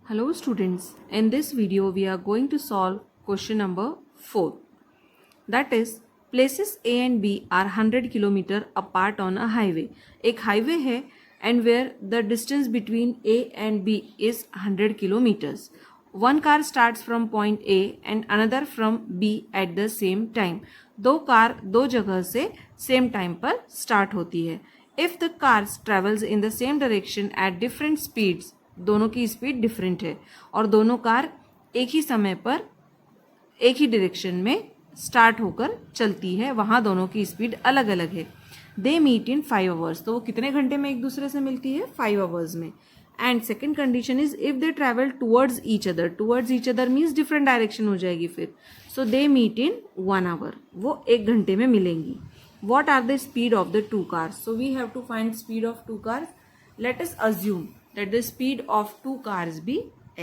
Hello students, in this video we are going to solve question number 4. That is, places A and B are 100 km apart on a highway. एक highway है and where the distance between A and B is 100 kilometers. One car starts from point A and another from B at the same time. दो car दो जगह से same time पर start होती है. If the cars travels in the same direction at different speeds, दोनों की speed different है और दोनों कार एक ही समय पर एक ही डायरेक्शन में स्टार्ट होकर चलती है, वहाँ दोनों की स्पीड अलग अलग है. दे मीट इन 5 आवर्स, तो वो कितने घंटे में एक दूसरे से मिलती है? 5 आवर्स में. And second condition is if they travel towards each other means different direction हो जाएगी फिर. सो दे मीट इन 1 आवर, वो एक घंटे में मिलेंगी. What are the speed of the two cars? So we have to find speed of two cars. Let us assume that the speed of two cars be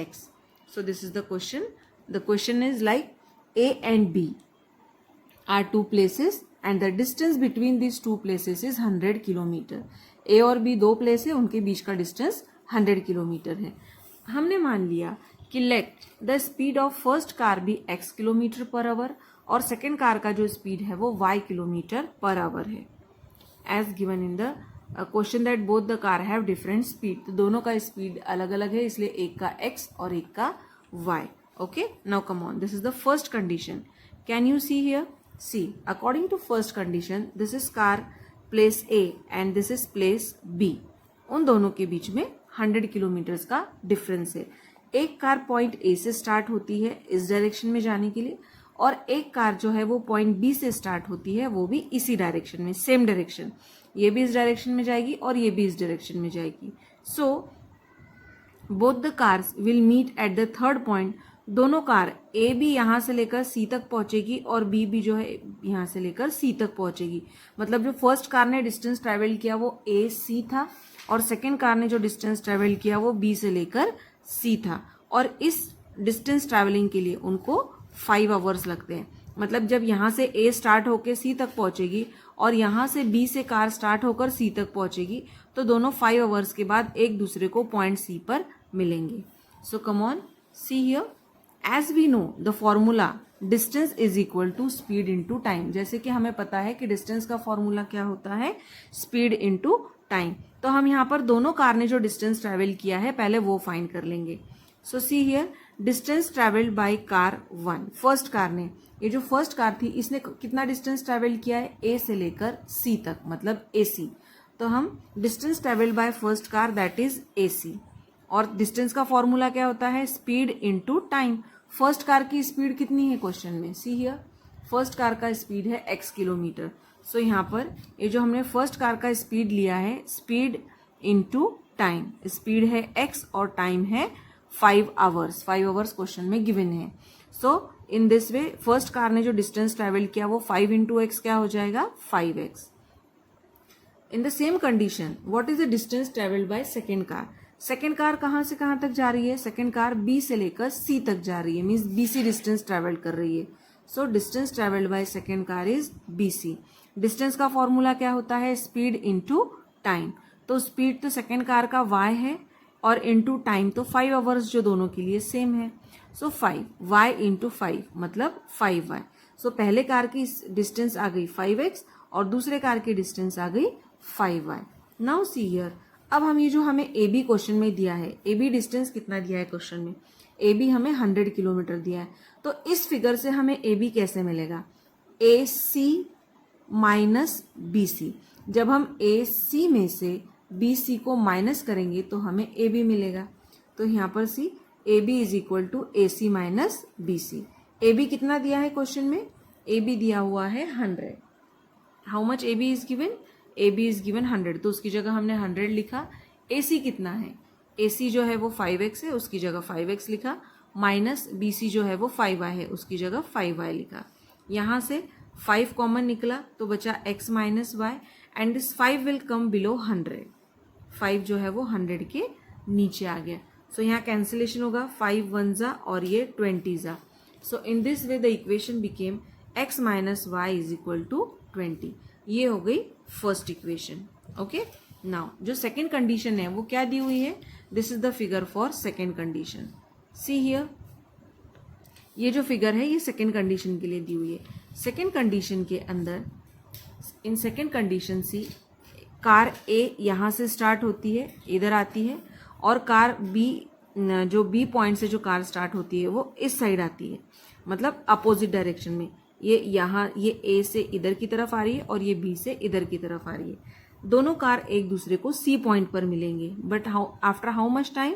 x. So this is the question. The question is like A and B are two places and the distance between these two places is 100 kilometre. A और B दो place है, उनके बीच का distance 100 kilometre है. हमने मान लिया कि let the speed of first car भी x किलोमीटर पर आवर और सेकेंड कार का जो स्पीड है वो y किलोमीटर पर आवर है. As given in the question that both the car have different speed, तो दोनों का स्पीड अलग अलग है, इसलिए एक का x और एक का y. Okay, now come on, this is the first condition. Can you see here? See, according to first condition this is car place A and this is place B. उन दोनों के बीच में 100 किलोमीटर्स का difference है. एक car point A से start होती है इस डायरेक्शन में जाने के लिए और एक कार जो है वो पॉइंट B से स्टार्ट होती है, वो भी इसी डायरेक्शन में, सेम डायरेक्शन. ये भी इस डायरेक्शन में जाएगी और ये भी इस डायरेक्शन में जाएगी. So both the cars will meet at the third point. दोनों कार A भी यहाँ से लेकर C तक पहुंचेगी और B भी जो है यहाँ से लेकर C तक पहुंचेगी. मतलब जो फर्स्ट कार ने डिस्टेंस ट्रेवल किया वो AC था और सेकेंड कार ने जो डिस्टेंस ट्रेवल किया वो B से लेकर C था. और इस डिस्टेंस ट्रेवलिंग के लिए उनको 5 आवर्स लगते हैं. मतलब जब यहाँ से A स्टार्ट होकर C तक पहुंचेगी और यहाँ से B से कार स्टार्ट होकर C तक पहुंचेगी, तो दोनों 5 आवर्स के बाद एक दूसरे को पॉइंट C पर मिलेंगे. So come on, see here. As we know the formula distance is equal to speed into time. जैसे कि हमें पता है कि डिस्टेंस का फॉर्मूला क्या होता है? Speed into time. तो हम यहाँ पर दोनों कार ने जो डिस्टेंस ट्रेवल किया है पहले वो फाइंड कर लेंगे. So see here, distance travelled by car 1. First car ने, ये जो फर्स्ट कार थी इसने कितना डिस्टेंस ट्रेवल किया है? A से लेकर C तक, मतलब AC. तो हम distance travelled by first car that is AC. और डिस्टेंस का फॉर्मूला क्या होता है? Speed into time. First car की स्पीड कितनी है क्वेश्चन में? सी हियर, फर्स्ट कार का स्पीड है x किलोमीटर. सो यहाँ पर ये जो हमने फर्स्ट कार का स्पीड लिया है, स्पीड इनटू टाइम. स्पीड है x और टाइम है 5 आवर्स. 5 आवर्स क्वेश्चन में गिवन है. So in this way first car ने जो डिस्टेंस ट्रेवल किया वो 5 इंटू एक्स क्या हो जाएगा? 5x. In the same condition what is the distance travelled by second car? Second car कहाँ से कहाँ तक जा रही है? सेकेंड कार B से लेकर C तक जा रही है, मीन्स BC डिस्टेंस ट्रेवल कर रही है. So distance travelled by second car is BC. Distance का फॉर्मूला क्या होता है? Speed into time. तो स्पीड तो सेकेंड कार का y है और इंटू टाइम तो 5 आवर्स जो दोनों के लिए सेम है. सो 5y इंटू 5 मतलब 5y. सो पहले कार की डिस्टेंस आ गई 5x और दूसरे कार की डिस्टेंस आ गई 5y. नाउ सी हियर, अब हम ये जो हमें AB क्वेश्चन में दिया है, AB डिस्टेंस कितना दिया है क्वेश्चन में? AB हमें 100 किलोमीटर दिया है. तो इस फिगर से हमें AB कैसे मिलेगा? AC minus BC. जब हम AC में से BC को माइनस करेंगे तो हमें AB मिलेगा. तो यहाँ पर see, AB is equal to AC minus BC. AB कितना दिया है क्वेश्चन में? AB दिया हुआ है 100. How much AB is given? AB is given 100, तो उसकी जगह हमने 100 लिखा. AC कितना है? AC जो है वो 5x है, उसकी जगह 5x लिखा. माइनस BC जो है वो 5y है, उसकी जगह 5y लिखा. यहाँ से 5 कॉमन निकला तो बचा x minus y and this 5 will come below 100. 5 जो है वो 100 के नीचे आ गया. सो यहाँ कैंसिलेशन होगा, 5 1 जा और ये 20 जा. So in this way the equation became x minus Y is equal to 20. ये हो गई फर्स्ट इक्वेशन. ओके, नाउ जो सेकेंड कंडीशन है वो क्या दी हुई है? This is the figure for second condition. See here, ये जो फिगर है ये सेकेंड कंडीशन के लिए दी हुई है. सेकेंड कंडीशन के अंदर, in second condition see, car A यहाँ से स्टार्ट होती है, इधर आती है, और कार बी, जो बी पॉइंट से जो कार स्टार्ट होती है वो इस साइड आती है, मतलब अपोजिट डायरेक्शन में. ये यहाँ, ये ए से इधर की तरफ आ रही है और ये बी से इधर की तरफ आ रही है. दोनों कार एक दूसरे को सी पॉइंट पर मिलेंगे, but after how much time?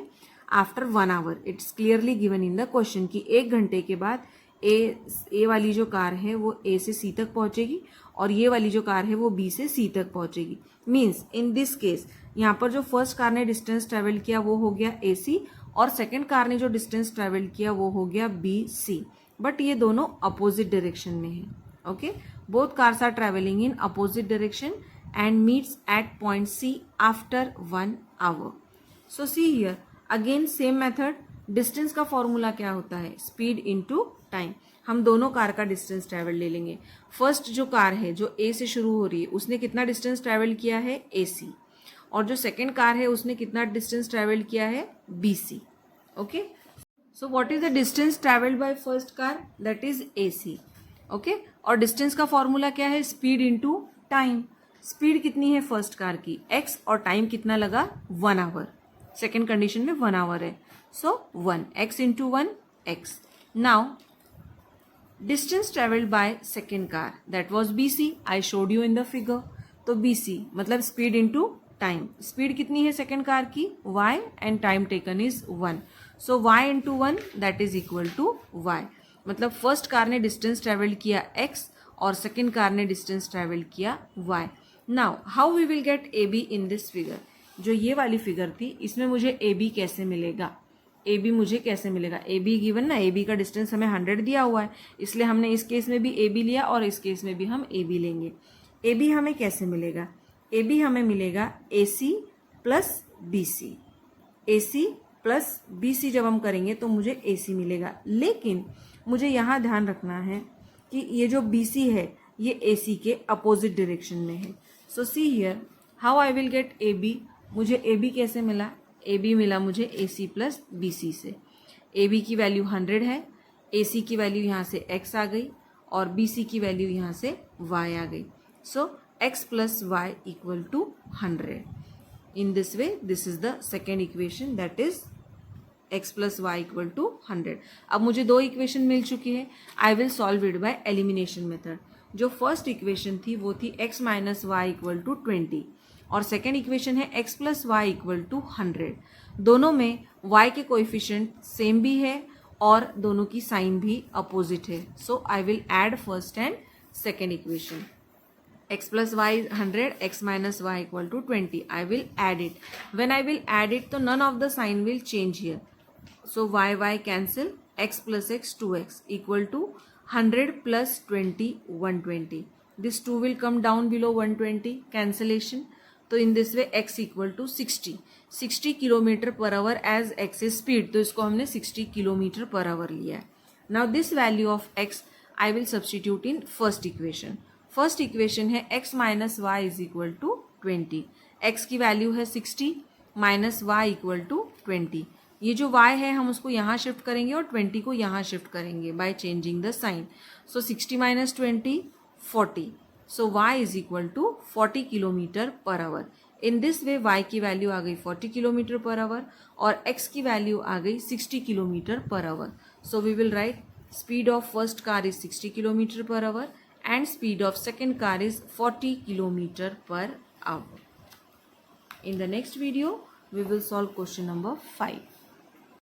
After 1 hour. It's clearly given in the question कि 1 घंटे के बाद ए वाली जो कार है वो ए से सी तक पहुंचेगी और ये वाली जो कार है वो बी से सी तक पहुंचेगी. मीन्स इन दिस केस यहाँ पर जो फर्स्ट कार ने डिस्टेंस ट्रेवल किया वो हो गया ए सी, और सेकेंड कार ने जो डिस्टेंस ट्रेवल किया वो हो गया बी सी. बट ये दोनों अपोजिट डायरेक्शन में है. Okay, both cars are travelling in opposite direction and meets at point C after 1 hour. So see here again same method. Distance का फॉर्मूला क्या होता है? Speed into time. हम दोनों कार का डिस्टेंस ट्रेवल ले लेंगे. फर्स्ट जो कार है जो ए से शुरू हो रही है उसने कितना डिस्टेंस ट्रेवल किया है? ए सी. और जो सेकेंड कार है उसने कितना डिस्टेंस ट्रेवल किया है? B C. Okay, so what is the distance travelled by first car? That is A C. Okay, और डिस्टेंस का फॉर्मूला क्या है? Speed into time. स्पीड कितनी है फर्स्ट कार की? x, और टाइम कितना लगा? 1 आवर. सेकेंड कंडीशन में 1 आवर है, so 1 x into 1 x. Now distance travelled by second car, that was B C. I showed you in the figure. तो B C मतलब स्पीड इंटू टाइम. स्पीड कितनी है second car की? y, and time taken is 1. So y into 1 that is equal to y. मतलब first car ने distance travel किया x और second car ने डिस्टेंस ट्रेवल किया y. Now how we will get A B in this figure? जो ये वाली figure थी इसमें मुझे ए बी कैसे मिलेगा? ए बी मुझे कैसे मिलेगा? ए बी गिवन ना, ए बी का डिस्टेंस हमें 100 दिया हुआ है, इसलिए हमने इस केस में भी ए बी लिया और इस केस में भी हम ए बी लेंगे. ए बी हमें कैसे मिलेगा? ए बी हमें मिलेगा ए सी प्लस बी सी. ए सी प्लस बी सी जब हम करेंगे तो मुझे ए सी मिलेगा. लेकिन मुझे यहाँ ध्यान रखना है कि ये जो बी सी है ये ए सी के अपोजिट डायरेक्शन में है. So see here how I will get A B. मुझे ए बी कैसे मिला? ए बी मिला मुझे ए सी प्लस बी सी से. ए बी की वैल्यू 100 है, ए सी की वैल्यू यहाँ से x आ गई और बी सी की वैल्यू यहाँ से y आ गई. So x plus y equal to 100. In this way this is the second equation, that is x plus y equal to 100. अब मुझे 2 इक्वेशन मिल चुकी है. I will solve it by elimination method. जो फर्स्ट इक्वेशन थी वो थी x minus y equal to 20 और सेकेंड इक्वेशन है x plus y equal to 100. दोनों में y के कोएफिशिएंट सेम भी है और दोनों की साइन भी अपोजिट है. So I will add first and second equation. x plus y is 100, x minus y equal to 20. I will add it. When I will add it, so none of the sign will change here. So y cancel, x plus x 2x equal to 100 plus 20 120. This 2 will come down below 120 cancellation. तो in this way x equal to 60 kilometre per our as x is speed. तो इसको हमने 60 kilometre per our लिया है. Now this value of x I will substitute in first equation. First equation है x minus Y is equal to 20. x की value है 60 minus y equal to 20. ये जो y है हम उसको यहाँ शिफ्ट करेंगे और 20 को यहाँ शिफ्ट करेंगे by changing the sign. So 60 minus 20 40. So y is equal to 40 kilometre per hour. In this way y की वैल्यू आ गई 40 किलोमीटर पर आवर और x की वैल्यू आ गई 60 kilometre per hour. So we will write speed of first car is 60 kilometre per hour and speed of second car is 40 kilometer per hour. In the next video, we will solve question number 5.